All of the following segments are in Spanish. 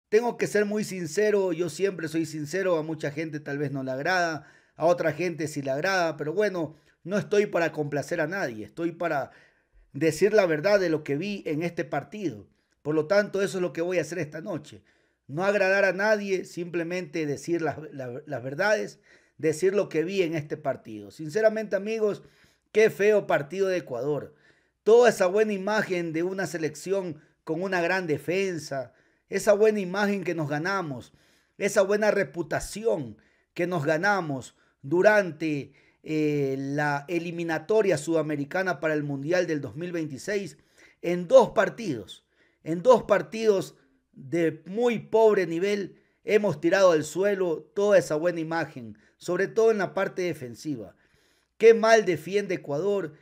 tengo que ser muy sincero, yo siempre soy sincero, a mucha gente tal vez no le agrada, a otra gente sí le agrada, pero bueno, no estoy para complacer a nadie, estoy para decir la verdad de lo que vi en este partido. Por lo tanto, eso es lo que voy a hacer esta noche. No agradar a nadie, simplemente decir las verdades, decir lo que vi en este partido. Sinceramente, amigos, qué feo partido de Ecuador. Toda esa buena imagen de una selección con una gran defensa, esa buena imagen que nos ganamos, esa buena reputación que nos ganamos durante la eliminatoria sudamericana para el Mundial del 2026 en dos partidos de muy pobre nivel, hemos tirado al suelo toda esa buena imagen, sobre todo en la parte defensiva. Qué mal defiende Ecuador.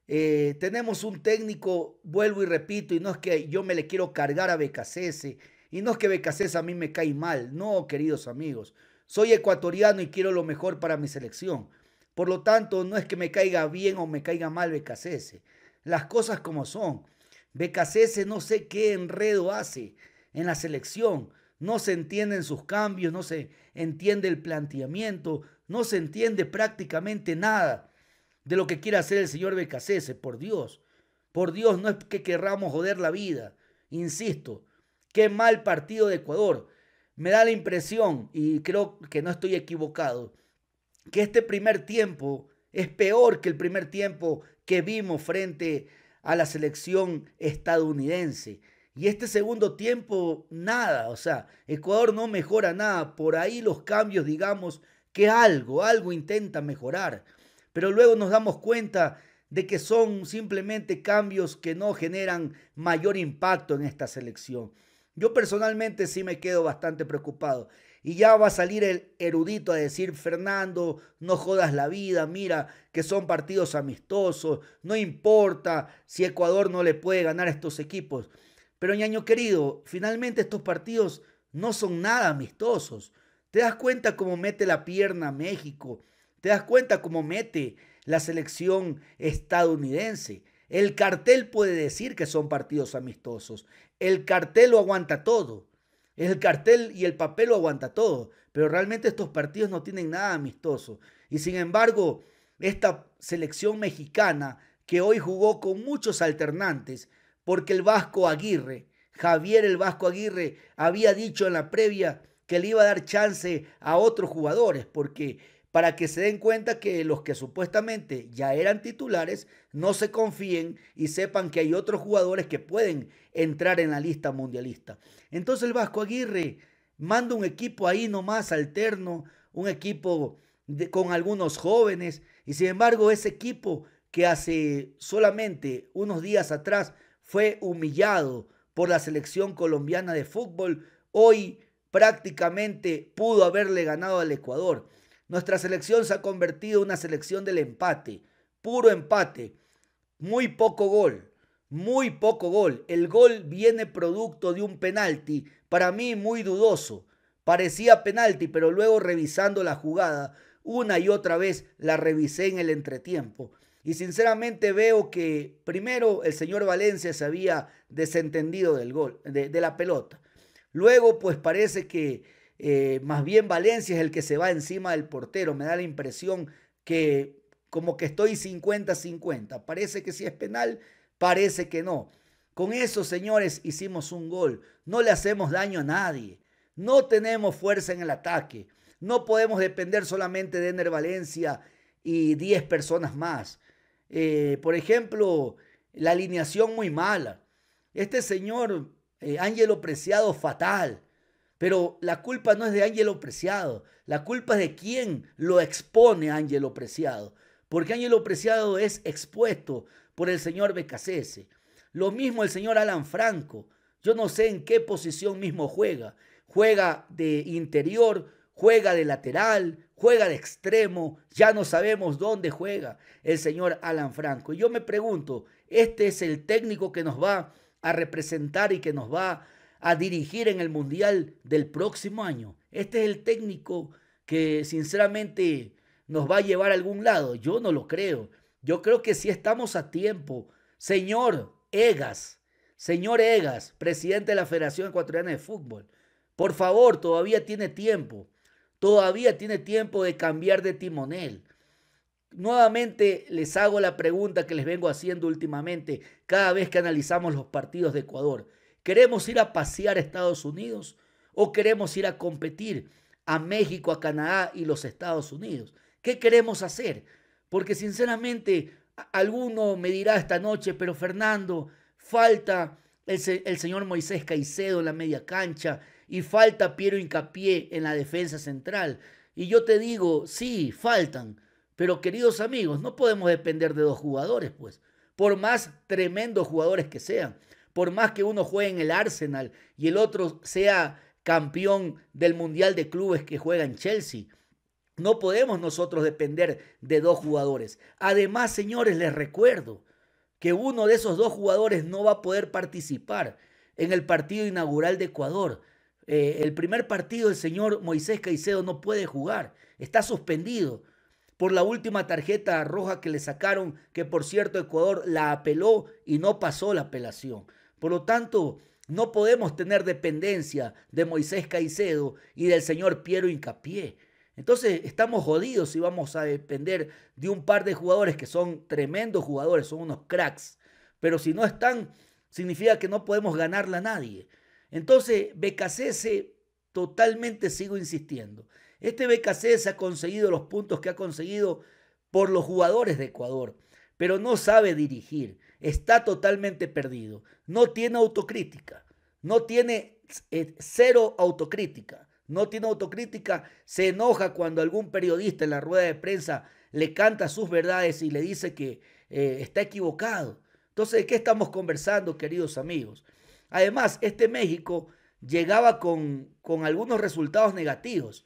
Tenemos un técnico, vuelvo y repito, y no es que yo me le quiero cargar a Becasese, y no es que Becasese a mí me cae mal, no, queridos amigos. Soy ecuatoriano y quiero lo mejor para mi selección. Por lo tanto, no es que me caiga bien o me caiga mal Becasese. Las cosas como son. Becasese no sé qué enredo hace en la selección. No se entienden sus cambios, no se entiende el planteamiento, no se entiende prácticamente nada de lo que quiere hacer el señor Becasese, por Dios, no es que querramos joder la vida, insisto, qué mal partido de Ecuador. Me da la impresión, y creo que no estoy equivocado, que este primer tiempo es peor que el primer tiempo que vimos frente a la selección estadounidense. Y este segundo tiempo, nada, o sea, Ecuador no mejora nada. Por ahí los cambios, digamos, que algo intenta mejorar. Pero luego nos damos cuenta de que son simplemente cambios que no generan mayor impacto en esta selección. Yo personalmente sí me quedo bastante preocupado. Y ya va a salir el erudito a decir, Fernando, no jodas la vida, mira que son partidos amistosos, no importa si Ecuador no le puede ganar a estos equipos. Pero ñaño querido, finalmente estos partidos no son nada amistosos. ¿Te das cuenta cómo mete la pierna México? ¿Te das cuenta cómo mete la selección estadounidense? El cartel puede decir que son partidos amistosos. El cartel lo aguanta todo. El cartel y el papel lo aguanta todo. Pero realmente estos partidos no tienen nada amistoso. Y sin embargo, esta selección mexicana que hoy jugó con muchos alternantes, porque el Vasco Aguirre, Javier el Vasco Aguirre, había dicho en la previa que le iba a dar chance a otros jugadores, porque para que se den cuenta que los que supuestamente ya eran titulares no se confíen y sepan que hay otros jugadores que pueden entrar en la lista mundialista. Entonces el Vasco Aguirre manda un equipo ahí nomás alterno, un equipo con algunos jóvenes, y sin embargo ese equipo que hace solamente unos días atrás fue humillado por la selección colombiana de fútbol, hoy prácticamente pudo haberle ganado al Ecuador. Nuestra selección se ha convertido en una selección del empate, puro empate, muy poco gol, muy poco gol. El gol viene producto de un penalti, para mí muy dudoso. Parecía penalti, pero luego revisando la jugada, una y otra vez la revisé en el entretiempo. Y sinceramente veo que primero el señor Valencia se había desentendido del gol, de la pelota. Luego, pues parece que más bien Valencia es el que se va encima del portero. Me da la impresión que como que estoy 50-50. Parece que si es penal, parece que no. Con eso, señores, hicimos un gol. No le hacemos daño a nadie. No tenemos fuerza en el ataque. No podemos depender solamente de Ener Valencia y 10 personas más. Por ejemplo, la alineación muy mala. Este señor Ángelo Preciado fatal. Pero la culpa no es de Ángelo Preciado, la culpa es de quien lo expone a Ángelo Preciado, porque Ángelo Preciado es expuesto por el señor Becasese. Lo mismo el señor Alan Franco, yo no sé en qué posición mismo juega. Juega de interior, juega de lateral, juega de extremo, ya no sabemos dónde juega el señor Alan Franco. Y yo me pregunto, ¿este es el técnico que nos va a representar y que nos va a dirigir en el Mundial del próximo año? Este es el técnico que sinceramente nos va a llevar a algún lado. Yo no lo creo. Yo creo que si estamos a tiempo, señor Egas, presidente de la Federación Ecuatoriana de Fútbol, Por favor, todavía tiene tiempo. Todavía tiene tiempo de cambiar de timonel. Nuevamente les hago la pregunta que les vengo haciendo últimamente cada vez que analizamos los partidos de Ecuador. ¿Queremos ir a pasear a Estados Unidos o queremos ir a competir a México, a Canadá y los Estados Unidos? ¿Qué queremos hacer? Porque sinceramente alguno me dirá esta noche, pero Fernando, falta el señor Moisés Caicedo en la media cancha y falta Piero Hincapié en la defensa central. Y yo te digo, sí, faltan. Pero queridos amigos, no podemos depender de dos jugadores, pues. Por más tremendos jugadores que sean, por más que uno juegue en el Arsenal y el otro sea campeón del Mundial de Clubes que juega en Chelsea, no podemos nosotros depender de dos jugadores. Además, señores, les recuerdo que uno de esos dos jugadores no va a poder participar en el partido inaugural de Ecuador. El primer partido, el señor Moisés Caicedo no puede jugar, está suspendido por la última tarjeta roja que le sacaron, que por cierto Ecuador la apeló y no pasó la apelación. Por lo tanto, no podemos tener dependencia de Moisés Caicedo y del señor Piero Hincapié. Entonces estamos jodidos si vamos a depender de un par de jugadores que son tremendos jugadores, son unos cracks. Pero si no están, significa que no podemos ganarle a nadie. Entonces, BKC totalmente sigo insistiendo. Este BKC ha conseguido los puntos que ha conseguido por los jugadores de Ecuador, pero no sabe dirigir, está totalmente perdido, no tiene autocrítica, no tiene cero autocrítica, no tiene autocrítica, se enoja cuando algún periodista en la rueda de prensa le canta sus verdades y le dice que está equivocado. Entonces, ¿de qué estamos conversando, queridos amigos? Además, este México llegaba con algunos resultados negativos.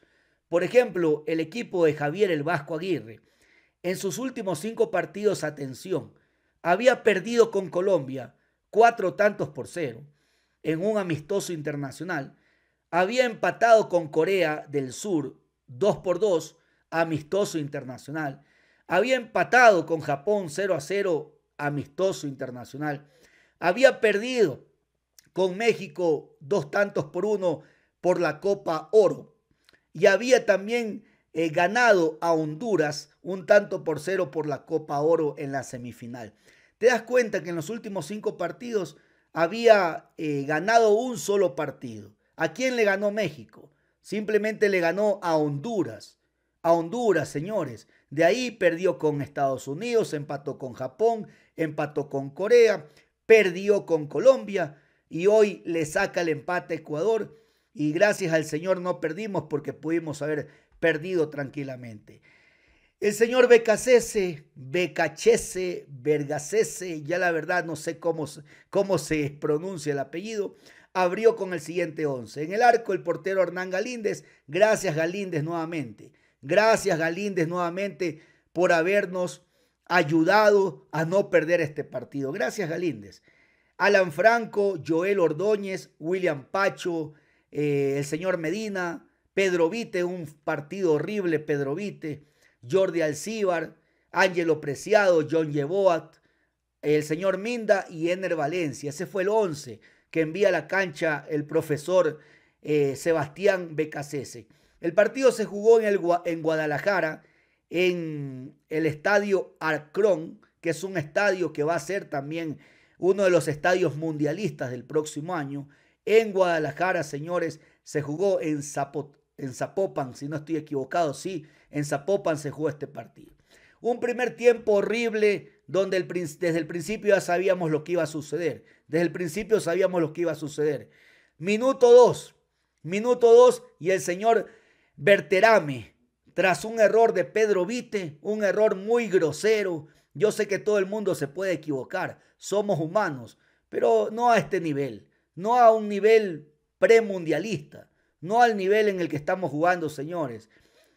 Por ejemplo, el equipo de Javier el Vasco Aguirre, en sus últimos 5 partidos, atención, había perdido con Colombia 4-0 en un amistoso internacional, había empatado con Corea del Sur 2-2, amistoso internacional, había empatado con Japón 0-0, amistoso internacional, había perdido con México 2-1 por la Copa Oro, y había también ganado a Honduras 1-0 por la Copa Oro en la semifinal. Te das cuenta que en los últimos 5 partidos había ganado un solo partido. ¿A quién le ganó México? Simplemente le ganó a Honduras. A Honduras, señores. De ahí perdió con Estados Unidos, empató con Japón, empató con Corea, perdió con Colombia y hoy le saca el empate a Ecuador. Y gracias al Señor no perdimos porque pudimos haber perdido tranquilamente. El señor Becasese, Vergasese, ya la verdad no sé cómo se pronuncia el apellido, abrió con el siguiente 11. En el arco el portero Hernán Galíndez. Gracias Galíndez nuevamente. Gracias Galíndez nuevamente por habernos ayudado a no perder este partido. Gracias Galíndez. Alan Franco, Joel Ordóñez, William Pacho, el señor Medina, Pedro Vite, un partido horrible, Pedro Vite, Jordi Alcíbar, Ángelo Preciado, John Yeboat, el señor Minda y Ener Valencia. Ese fue el 11 que envía a la cancha el profesor Sebastián Becasese. El partido se jugó en Guadalajara, en el estadio Akron, que es un estadio que va a ser también uno de los estadios mundialistas del próximo año. En Guadalajara, señores, se jugó en Zapopan, si no estoy equivocado, sí, en Zapopan se jugó este partido. Un primer tiempo horrible donde desde el principio ya sabíamos lo que iba a suceder. Desde el principio sabíamos lo que iba a suceder. Minuto 2 y el señor Berterame, tras un error de Pedro Vite, un error muy grosero. Yo sé que todo el mundo se puede equivocar, somos humanos, pero no a este nivel. No a un nivel premundialista, no al nivel en el que estamos jugando, señores.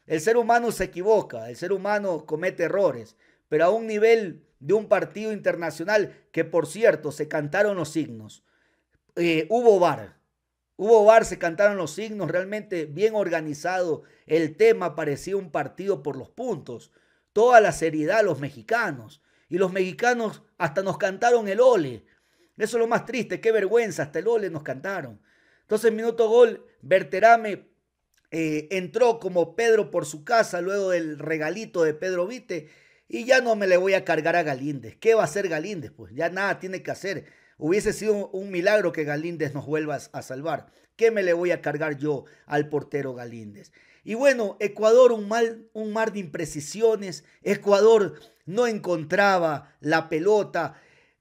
El ser humano se equivoca, el ser humano comete errores, pero a un nivel de un partido internacional que, por cierto, se cantaron los signos. Hubo VAR, se cantaron los signos, realmente bien organizado. El tema parecía un partido por los puntos. Toda la seriedad los mexicanos. Y los mexicanos hasta nos cantaron el ole. Eso es lo más triste, qué vergüenza, hasta el ole nos cantaron. Entonces, minuto gol, Berterame entró como Pedro por su casa luego del regalito de Pedro Vite y ya no me le voy a cargar a Galíndez. ¿Qué va a hacer Galíndez? Pues ya nada tiene que hacer. Hubiese sido un milagro que Galíndez nos vuelva a salvar. ¿Qué me le voy a cargar yo al portero Galíndez? Y bueno, Ecuador un mar de imprecisiones. Ecuador no encontraba la pelota.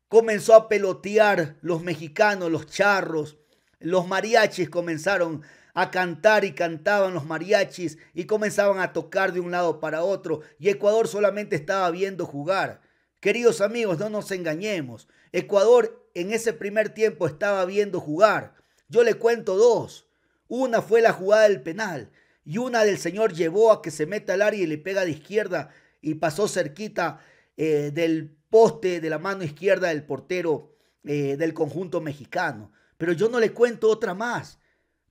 Comenzó a pelotear los mexicanos, los charros. Los mariachis comenzaron a cantar y cantaban los mariachis y comenzaban a tocar de un lado para otro y Ecuador solamente estaba viendo jugar. Queridos amigos, no nos engañemos. Ecuador en ese primer tiempo estaba viendo jugar. Yo le cuento dos. Una fue la jugada del penal y una del señor llevó a que se meta al área y le pega de izquierda y pasó cerquita del poste de la mano izquierda del portero del conjunto mexicano. Pero yo no le cuento otra más.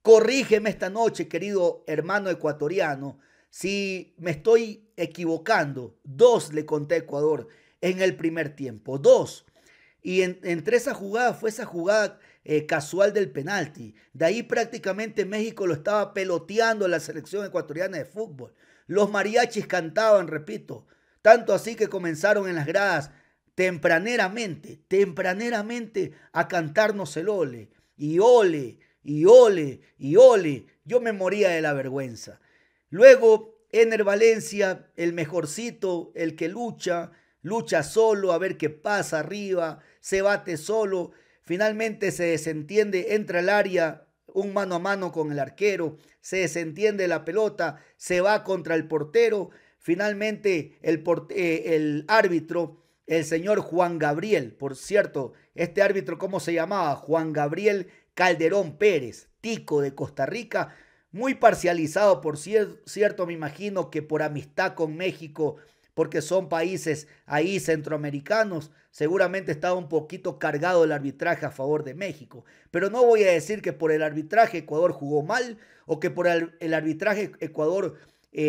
Corrígeme esta noche, querido hermano ecuatoriano, si me estoy equivocando. Dos le conté a Ecuador en el primer tiempo, dos. Y entre esa jugada fue esa jugada casual del penalti. De ahí prácticamente México lo estaba peloteando la selección ecuatoriana de fútbol. Los mariachis cantaban, repito, tanto así que comenzaron en las gradas tempraneramente a cantarnos el ole. Y ole, y ole, y ole. Yo me moría de la vergüenza. Luego, Ener Valencia, el mejorcito, el que lucha solo a ver qué pasa arriba, se bate solo, finalmente se desentiende, entra al área, un mano a mano con el arquero, se desentiende la pelota, se va contra el portero, finalmente el árbitro, el señor Juan Gabriel, por cierto, este árbitro, ¿cómo se llamaba? Juan Gabriel Calderón Pérez, tico de Costa Rica, muy parcializado, por cierto, me imagino que por amistad con México, porque son países ahí centroamericanos, seguramente estaba un poquito cargado el arbitraje a favor de México. Pero no voy a decir que por el arbitraje Ecuador jugó mal o que por el arbitraje Ecuador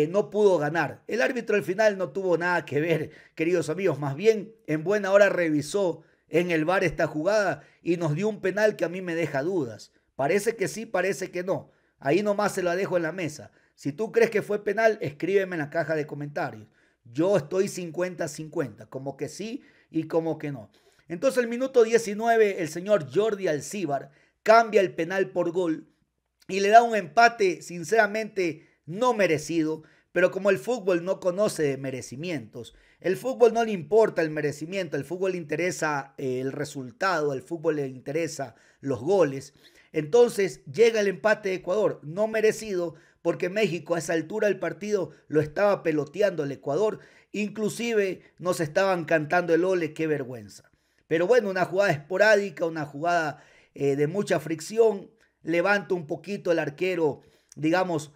no pudo ganar. El árbitro al final no tuvo nada que ver, queridos amigos, más bien en buena hora revisó en el VAR esta jugada y nos dio un penal que a mí me deja dudas. Parece que sí, parece que no. Ahí nomás se la dejo en la mesa. Si tú crees que fue penal, escríbeme en la caja de comentarios. Yo estoy 50-50, como que sí y como que no. Entonces el minuto 19, el señor Jordi Alcíbar cambia el penal por gol y le da un empate sinceramente no merecido, pero como el fútbol no conoce de merecimientos, el fútbol no le importa el merecimiento, el fútbol le interesa el resultado, al fútbol le interesa los goles. Entonces llega el empate de Ecuador, no merecido, porque México a esa altura del partido lo estaba peloteando el Ecuador, inclusive nos estaban cantando el ole, qué vergüenza. Pero bueno, una jugada esporádica, una jugada de mucha fricción, levanta un poquito el arquero, digamos,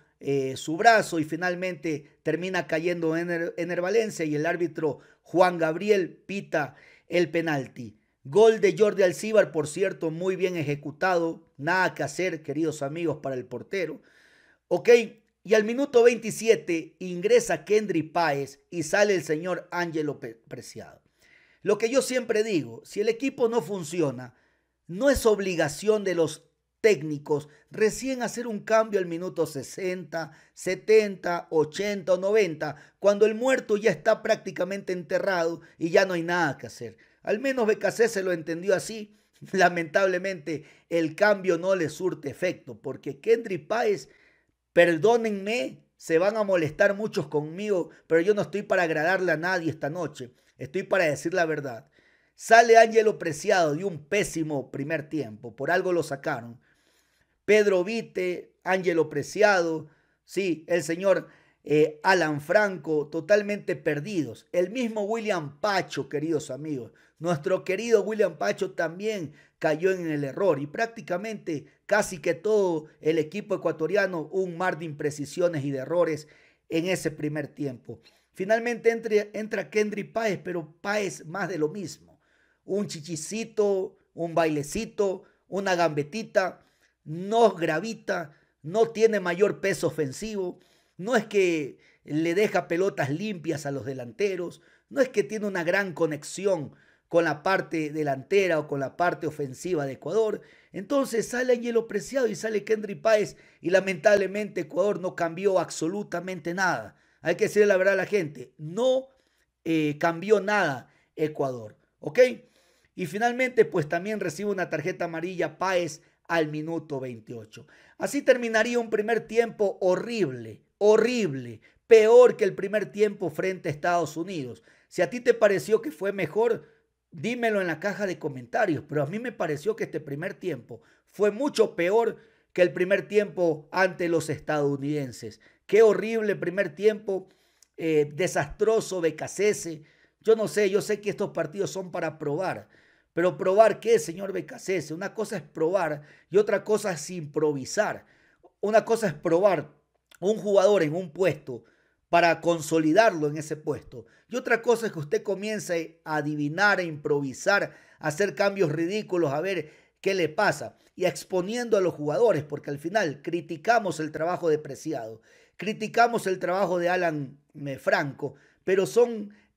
su brazo y finalmente termina cayendo Ener Valencia y el árbitro Juan Gabriel pita el penalti. Gol de Jordi Alcíbar, por cierto, muy bien ejecutado, nada que hacer, queridos amigos, para el portero. Ok, y al minuto 27 ingresa Kendry Páez y sale el señor Ángelo Preciado. Lo que yo siempre digo, si el equipo no funciona, no es obligación de los técnicos recién hacer un cambio al minuto 60, 70, 80 o 90, cuando el muerto ya está prácticamente enterrado y ya no hay nada que hacer. Al menos BKC se lo entendió así. Lamentablemente el cambio no le surte efecto, porque Kendry Páez, perdónenme, se van a molestar muchos conmigo, pero yo no estoy para agradarle a nadie esta noche, estoy para decir la verdad. Sale Ángelo Preciado de un pésimo primer tiempo, por algo lo sacaron. Pedro Vite, Ángelo Preciado, sí, el señor Alan Franco, totalmente perdidos. El mismo William Pacho, queridos amigos. Nuestro querido William Pacho también cayó en el error y prácticamente casi que todo el equipo ecuatoriano un mar de imprecisiones y de errores en ese primer tiempo. Finalmente entra Kendry Páez, pero Páez más de lo mismo. Un chichicito, un bailecito, una gambetita, no gravita, no tiene mayor peso ofensivo, no es que le deja pelotas limpias a los delanteros, no es que tiene una gran conexión con la parte delantera o con la parte ofensiva de Ecuador. Entonces sale Angelo Preciado y sale Kendry Páez y lamentablemente Ecuador no cambió absolutamente nada. Hay que decirle la verdad a la gente, no cambió nada Ecuador, ¿ok? Y finalmente pues también recibe una tarjeta amarilla Páez al minuto 28. Así terminaría un primer tiempo horrible, horrible, peor que el primer tiempo frente a Estados Unidos. Si a ti te pareció que fue mejor, dímelo en la caja de comentarios, pero a mí me pareció que este primer tiempo fue mucho peor que el primer tiempo ante los estadounidenses. Qué horrible primer tiempo, desastroso Becasese. Yo no sé, yo sé que estos partidos son para probar, pero probar qué, señor Becasese. Una cosa es probar y otra cosa es improvisar. Una cosa es probar un jugador en un puesto para consolidarlo en ese puesto. Y otra cosa es que usted comience a adivinar, a improvisar, a hacer cambios ridículos, a ver qué le pasa. Y exponiendo a los jugadores, porque al final criticamos el trabajo de Preciado, criticamos el trabajo de Alan Franco, pero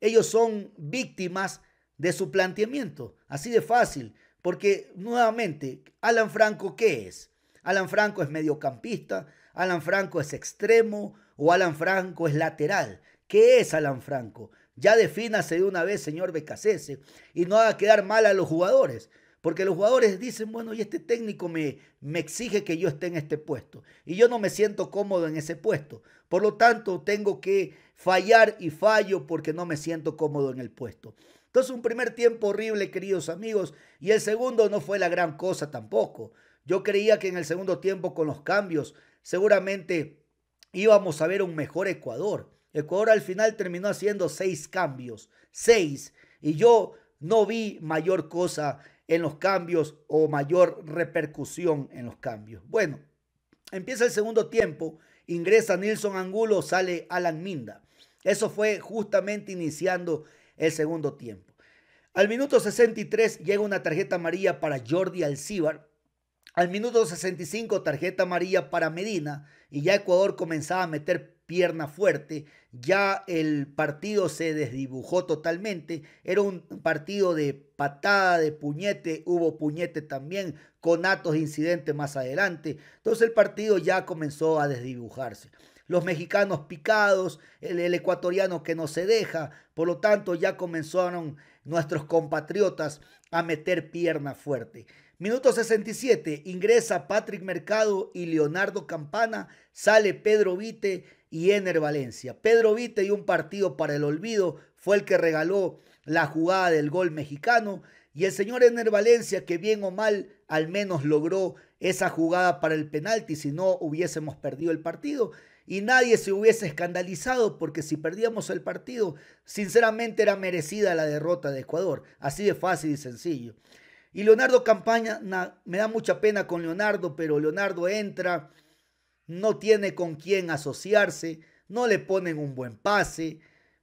ellos son víctimas de su planteamiento. Así de fácil. Porque nuevamente, Alan Franco, ¿qué es? Alan Franco es mediocampista, Alan Franco es extremo o Alan Franco es lateral. ¿Qué es Alan Franco? Ya defínase de una vez, señor Becasese, y no haga quedar mal a los jugadores. Porque los jugadores dicen, bueno, y este técnico me exige que yo esté en este puesto. Y yo no me siento cómodo en ese puesto. Por lo tanto, tengo que fallar y fallo porque no me siento cómodo en el puesto. Entonces, un primer tiempo horrible, queridos amigos, y el segundo no fue la gran cosa tampoco. Yo creía que en el segundo tiempo, con los cambios, seguramente íbamos a ver un mejor Ecuador. Ecuador al final terminó haciendo 6 cambios, 6, y yo no vi mayor cosa en los cambios o mayor repercusión en los cambios. Bueno, empieza el segundo tiempo, ingresa Nilson Angulo, sale Alan Minda. Eso fue justamente iniciando el segundo tiempo. Al minuto 63 llega una tarjeta amarilla para Jordi Alcibar. Al minuto 65 tarjeta amarilla para Medina y ya Ecuador comenzaba a meter pierna fuerte. Ya el partido se desdibujó totalmente. Era un partido de patada, de puñete. Hubo puñete también con actos de incidente más adelante. Entonces el partido ya comenzó a desdibujarse. Los mexicanos picados, el ecuatoriano que no se deja. Por lo tanto, ya comenzaron nuestros compatriotas a meter pierna fuerte. Minuto 67, ingresa Patrick Mercado y Leonardo Campana, sale Pedro Vite y Ener Valencia. Pedro Vite y un partido para el olvido fue el que regaló la jugada del gol mexicano y el señor Ener Valencia, que bien o mal al menos logró esa jugada para el penalti, si no hubiésemos perdido el partido. Y nadie se hubiese escandalizado porque si perdíamos el partido, sinceramente era merecida la derrota de Ecuador. Así de fácil y sencillo. Y Leonardo Campana, me da mucha pena con Leonardo, pero Leonardo entra, no tiene con quién asociarse, no le ponen un buen pase,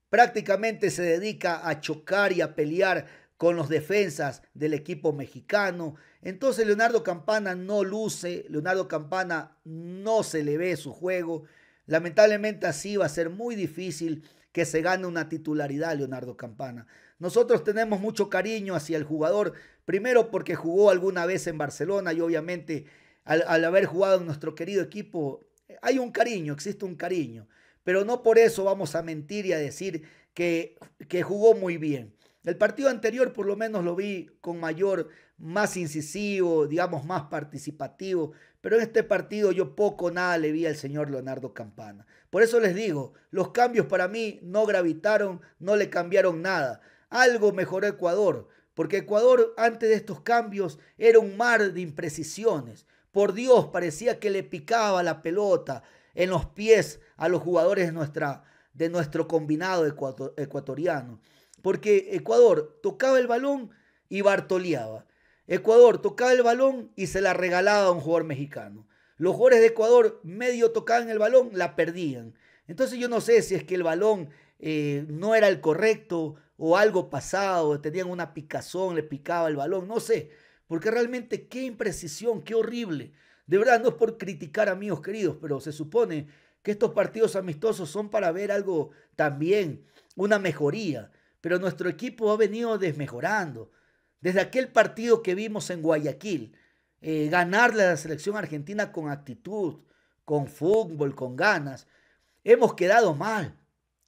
prácticamente se dedica a chocar y a pelear con los defensas del equipo mexicano. Entonces Leonardo Campana no luce, Leonardo Campana no se le ve su juego. Lamentablemente así va a ser muy difícil que se gane una titularidad Leonardo Campana. Nosotros tenemos mucho cariño hacia el jugador, primero porque jugó alguna vez en Barcelona y obviamente al haber jugado en nuestro querido equipo hay un cariño, existe un cariño, pero no por eso vamos a mentir y a decir que jugó muy bien. El partido anterior por lo menos lo vi con más incisivo, digamos más participativo, pero en este partido yo poco o nada le vi al señor Leonardo Campana. Por eso les digo, los cambios para mí no gravitaron, no le cambiaron nada. Algo mejoró Ecuador, porque Ecuador antes de estos cambios era un mar de imprecisiones. Por Dios, parecía que le picaba la pelota en los pies a los jugadores de nuestro combinado ecuatoriano. Porque Ecuador tocaba el balón y bartoleaba. Ecuador tocaba el balón y se la regalaba a un jugador mexicano. Los jugadores de Ecuador medio tocaban el balón, la perdían. Entonces yo no sé si es que el balón no era el correcto o algo pasado, tenían una picazón, le picaba el balón, no sé. Porque realmente qué imprecisión, qué horrible. De verdad, no es por criticar, amigos queridos, pero se supone que estos partidos amistosos son para ver algo también, una mejoría. pero nuestro equipo ha venido desmejorando. Desde aquel partido que vimos en Guayaquil, ganarle a la selección argentina con actitud, con fútbol, con ganas, hemos quedado mal.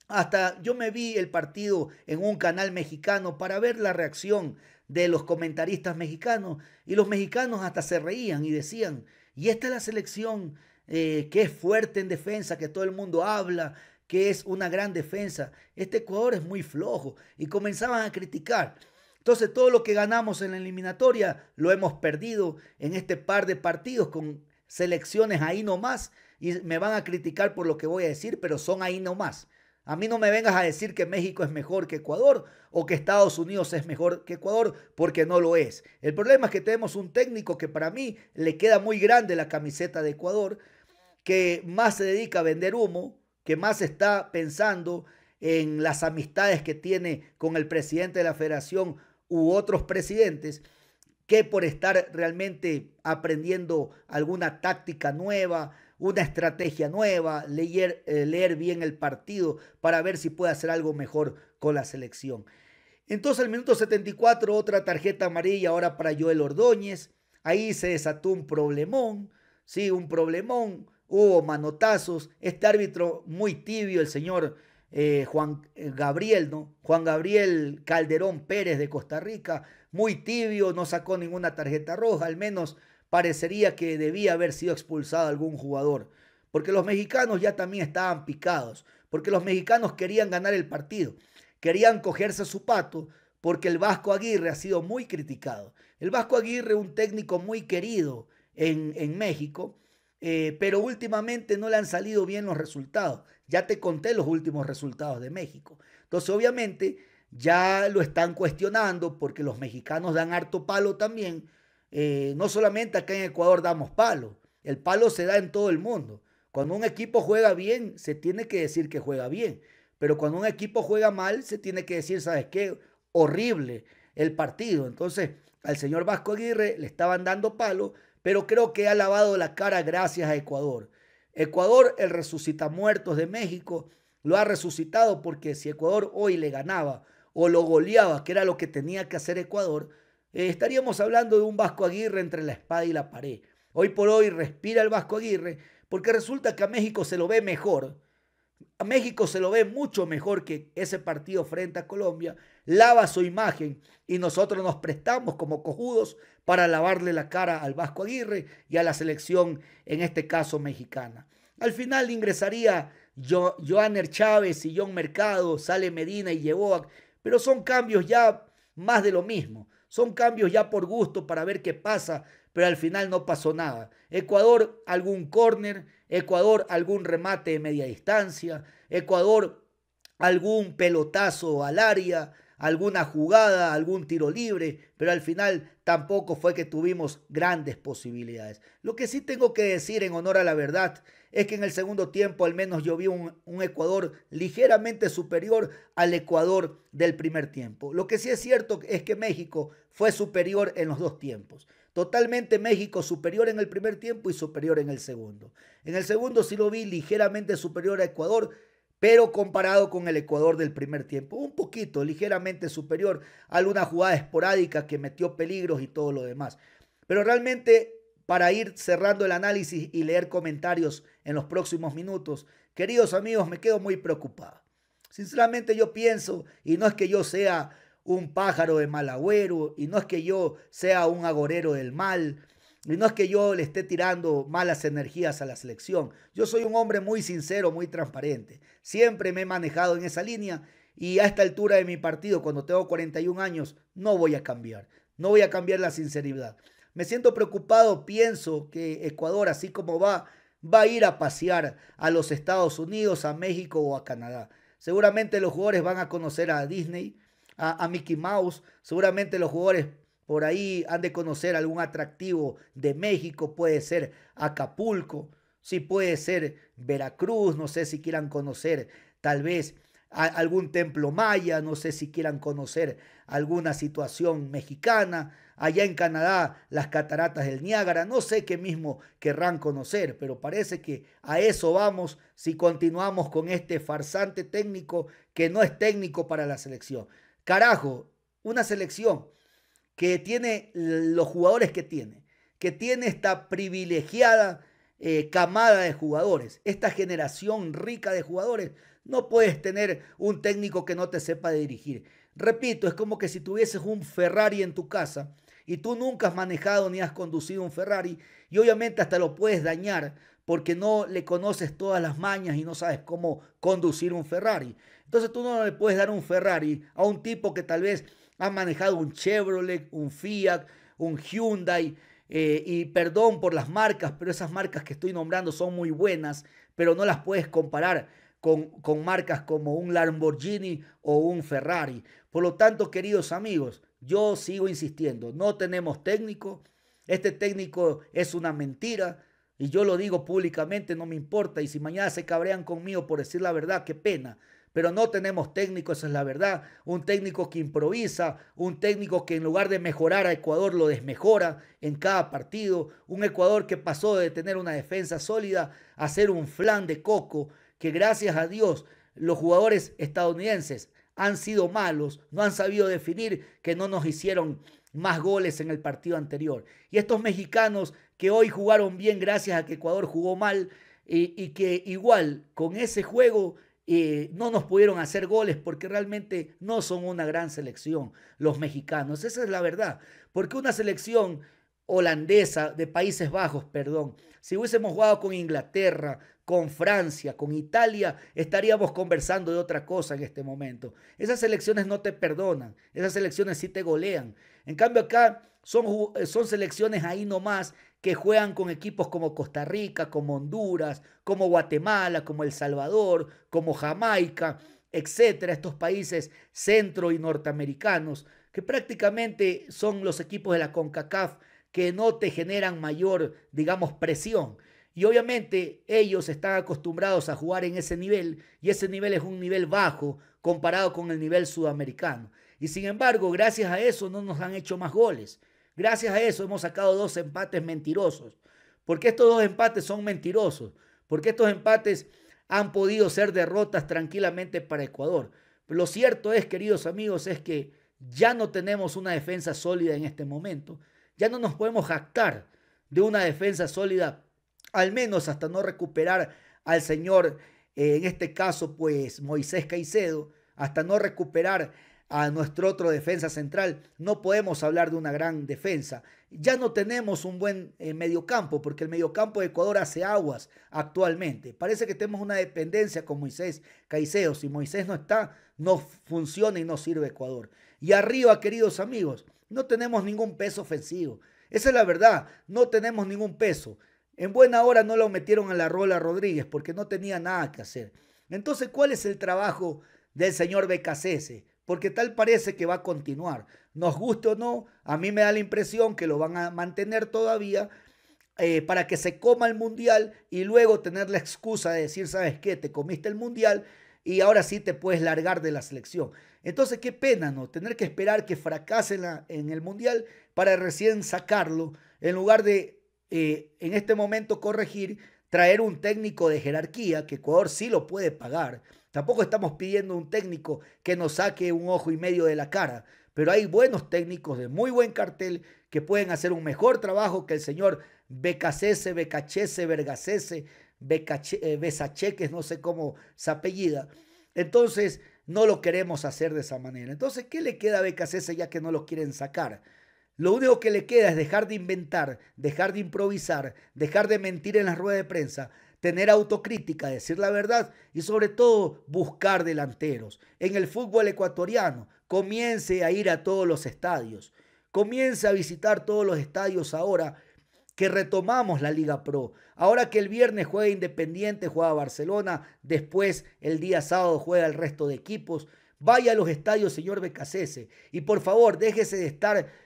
Hasta yo me vi el partido en un canal mexicano para ver la reacción de los comentaristas mexicanos y los mexicanos hasta se reían y decían, y esta es la selección que es fuerte en defensa, que todo el mundo habla, que es una gran defensa. Este Ecuador es muy flojo y comenzaban a criticar. Entonces todo lo que ganamos en la eliminatoria lo hemos perdido en este par de partidos con selecciones ahí nomás y me van a criticar por lo que voy a decir, pero son ahí nomás. A mí no me vengas a decir que México es mejor que Ecuador o que Estados Unidos es mejor que Ecuador porque no lo es. El problema es que tenemos un técnico que para mí le queda muy grande la camiseta de Ecuador, que más se dedica a vender humo, que más está pensando en las amistades que tiene con el presidente de la federación u otros presidentes, que por estar realmente aprendiendo alguna táctica nueva, una estrategia nueva, leer bien el partido para ver si puede hacer algo mejor con la selección. Entonces al minuto 74 otra tarjeta amarilla ahora para Joel Ordóñez. Ahí se desató un problemón, sí, un problemón. Hubo manotazos. Este árbitro muy tibio, el señor Juan Gabriel, ¿no? Juan Gabriel Calderón Pérez de Costa Rica, muy tibio, no sacó ninguna tarjeta roja, al menos parecería que debía haber sido expulsado algún jugador, porque los mexicanos ya también estaban picados, porque los mexicanos querían ganar el partido, querían cogerse su pato, porque el Vasco Aguirre ha sido muy criticado. El Vasco Aguirre, un técnico muy querido en México, pero últimamente no le han salido bien los resultados. Ya te conté los últimos resultados de México. Entonces, obviamente, ya lo están cuestionando porque los mexicanos dan harto palo también. No solamente acá en Ecuador damos palo, el palo se da en todo el mundo. Cuando un equipo juega bien, se tiene que decir que juega bien, pero cuando un equipo juega mal, se tiene que decir, ¿sabes qué? Horrible el partido. Entonces, al señor Vasco Aguirre le estaban dando palo, pero creo que ha lavado la cara gracias a Ecuador. Ecuador, el resucitamuertos de México, lo ha resucitado porque si Ecuador hoy le ganaba o lo goleaba, que era lo que tenía que hacer Ecuador, estaríamos hablando de un Vasco Aguirre entre la espada y la pared. Hoy por hoy respira el Vasco Aguirre porque resulta que a México se lo ve mejor. A México se lo ve mucho mejor que ese partido frente a Colombia, lava su imagen y nosotros nos prestamos como cojudos para lavarle la cara al Vasco Aguirre y a la selección, en este caso mexicana. Al final ingresaría Johanner Chávez y John Mercado, sale Medina y Yeboah, pero son cambios ya más de lo mismo. Son cambios ya por gusto para ver qué pasa, pero al final no pasó nada. Ecuador algún córner, Ecuador algún remate de media distancia, Ecuador algún pelotazo al área, alguna jugada, algún tiro libre, pero al final tampoco fue que tuvimos grandes posibilidades. Lo que sí tengo que decir en honor a la verdad es que en el segundo tiempo al menos yo vi un Ecuador ligeramente superior al Ecuador del primer tiempo. Lo que sí es cierto es que México fue superior en los dos tiempos. Totalmente México superior en el primer tiempo y superior en el segundo. En el segundo sí lo vi ligeramente superior a Ecuador, pero comparado con el Ecuador del primer tiempo, un poquito, ligeramente superior a alguna jugada esporádica que metió peligros y todo lo demás. Pero realmente, para ir cerrando el análisis y leer comentarios en los próximos minutos, queridos amigos, me quedo muy preocupado. Sinceramente yo pienso, y no es que yo sea un pájaro de mal agüero, y no es que yo sea un agorero del mal, y no es que yo le esté tirando malas energías a la selección. Yo soy un hombre muy sincero, muy transparente. Siempre me he manejado en esa línea y a esta altura de mi partido, cuando tengo 41 años, no voy a cambiar. No voy a cambiar la sinceridad. Me siento preocupado, pienso que Ecuador, así como va a ir a pasear a los Estados Unidos, a México o a Canadá. Seguramente los jugadores van a conocer a Disney, a Mickey Mouse. Seguramente los jugadores por ahí han de conocer algún atractivo de México, puede ser Acapulco, sí puede ser Veracruz, no sé si quieran conocer tal vez algún templo maya, no sé si quieran conocer alguna situación mexicana, allá en Canadá las cataratas del Niágara, no sé qué mismo querrán conocer, pero parece que a eso vamos si continuamos con este farsante técnico que no es técnico para la selección. Carajo, una selección que tiene los jugadores que tiene esta privilegiada camada de jugadores, esta generación rica de jugadores, no puedes tener un técnico que no te sepa dirigir. Repito, es como que si tuvieses un Ferrari en tu casa y tú nunca has manejado ni has conducido un Ferrari y obviamente hasta lo puedes dañar porque no le conoces todas las mañas y no sabes cómo conducir un Ferrari. Entonces tú no le puedes dar un Ferrari a un tipo que tal vez ha manejado un Chevrolet, un Fiat, un Hyundai, y perdón por las marcas, pero esas marcas que estoy nombrando son muy buenas, pero no las puedes comparar con marcas como un Lamborghini o un Ferrari. Por lo tanto, queridos amigos, yo sigo insistiendo, no tenemos técnico, este técnico es una mentira y yo lo digo públicamente, no me importa, y si mañana se cabrean conmigo por decir la verdad, qué pena, pero no tenemos técnico, esa es la verdad. Un técnico que improvisa, un técnico que en lugar de mejorar a Ecuador lo desmejora en cada partido, un Ecuador que pasó de tener una defensa sólida a ser un flan de coco, que gracias a Dios los jugadores estadounidenses han sido malos, no han sabido definir, que no nos hicieron más goles en el partido anterior. Y estos mexicanos que hoy jugaron bien gracias a que Ecuador jugó mal y que igual con ese juego no nos pudieron hacer goles porque realmente no son una gran selección los mexicanos, esa es la verdad, porque una selección holandesa de Países Bajos, perdón, si hubiésemos jugado con Inglaterra, con Francia, con Italia, estaríamos conversando de otra cosa en este momento. Esas selecciones no te perdonan, esas selecciones sí te golean. En cambio acá son selecciones ahí nomás que juegan con equipos como Costa Rica, como Honduras, como Guatemala, como El Salvador, como Jamaica, etcétera, estos países centro y norteamericanos, que prácticamente son los equipos de la CONCACAF que no te generan mayor, digamos, presión. Y obviamente ellos están acostumbrados a jugar en ese nivel y ese nivel es un nivel bajo comparado con el nivel sudamericano. Y sin embargo, gracias a eso no nos han hecho más goles. Gracias a eso hemos sacado 2 empates mentirosos. Porque estos 2 empates son mentirosos. Porque estos empates han podido ser derrotas tranquilamente para Ecuador. Pero lo cierto es, queridos amigos, es que ya no tenemos una defensa sólida en este momento. Ya no nos podemos jactar de una defensa sólida, al menos hasta no recuperar al señor, en este caso, pues Moisés Caicedo, hasta no recuperar a nuestro otro defensa central, no podemos hablar de una gran defensa. Ya no tenemos un buen mediocampo, porque el mediocampo de Ecuador hace aguas actualmente. Parece que tenemos una dependencia con Moisés Caicedo. Si Moisés no está, no funciona y no sirve Ecuador. Y arriba, queridos amigos, no tenemos ningún peso ofensivo. Esa es la verdad, no tenemos ningún peso. En buena hora no lo metieron a la Rola Rodríguez porque no tenía nada que hacer. Entonces, ¿cuál es el trabajo del señor Becasese? Porque tal parece que va a continuar. Nos guste o no, a mí me da la impresión que lo van a mantener todavía para que se coma el mundial y luego tener la excusa de decir, ¿sabes qué? Te comiste el mundial y ahora sí te puedes largar de la selección. Entonces, qué pena, ¿no? Tener que esperar que fracase en el mundial para recién sacarlo, en lugar de en este momento corregir, traer un técnico de jerarquía, que Ecuador sí lo puede pagar. Tampoco estamos pidiendo un técnico que nos saque un ojo y medio de la cara, pero hay buenos técnicos de muy buen cartel que pueden hacer un mejor trabajo que el señor Becasese, Becachese, Vergasese, Besacheques, no sé cómo se apellida. Entonces, no lo queremos hacer de esa manera. Entonces, ¿qué le queda a Becasese ya que no lo quieren sacar? Lo único que le queda es dejar de inventar, dejar de improvisar, dejar de mentir en las ruedas de prensa, tener autocrítica, decir la verdad y sobre todo buscar delanteros. En el fútbol ecuatoriano, comience a ir a todos los estadios, comience a visitar todos los estadios ahora que retomamos la Liga Pro. Ahora que el viernes juega Independiente, juega Barcelona, después el día sábado juega el resto de equipos. Vaya a los estadios, señor Becasese, y por favor déjese de estar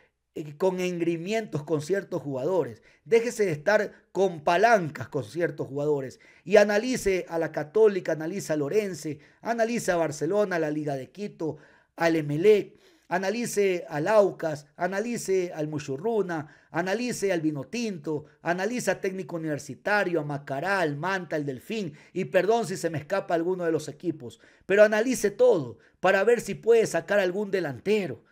con engrimientos con ciertos jugadores, déjese de estar con palancas con ciertos jugadores y analice a la Católica, analice a Lorense, analice a Barcelona, a la Liga de Quito, al Emelec, Analice al Aucas, analice al Muchurruna, analice al Vinotinto, analice a Técnico Universitario, a Macará, al Manta, al Delfín, y perdón si se me escapa alguno de los equipos, pero analice todo para ver si puede sacar algún delantero.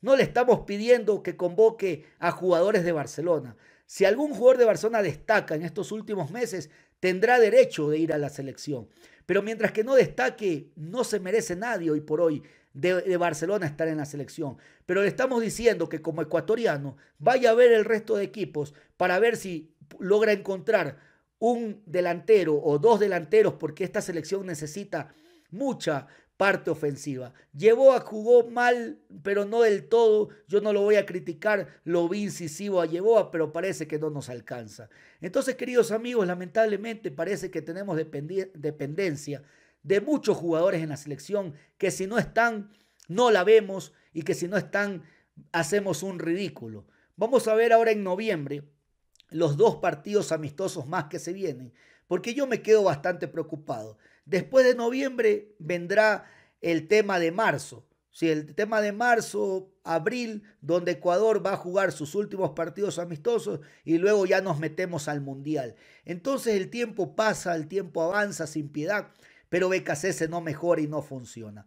No le estamos pidiendo que convoque a jugadores de Barcelona. Si algún jugador de Barcelona destaca en estos últimos meses, tendrá derecho de ir a la selección. Pero mientras que no destaque, no se merece nadie hoy por hoy de Barcelona estar en la selección. Pero le estamos diciendo que como ecuatoriano vaya a ver el resto de equipos para ver si logra encontrar un delantero o dos delanteros, porque esta selección necesita mucha parte ofensiva. Jugó mal, pero no del todo. Yo no lo voy a criticar, lo vi incisivo a Yeboah, pero parece que no nos alcanza. Entonces, queridos amigos, lamentablemente parece que tenemos dependencia de muchos jugadores en la selección que si no están, no la vemos y que si no están, hacemos un ridículo. Vamos a ver ahora en noviembre los 2 partidos amistosos más que se vienen, porque yo me quedo bastante preocupado. Después de noviembre vendrá el tema de marzo. Sí, el tema de marzo, abril, donde Ecuador va a jugar sus últimos partidos amistosos y luego ya nos metemos al Mundial. Entonces el tiempo pasa, el tiempo avanza sin piedad, pero BKC no mejora y no funciona.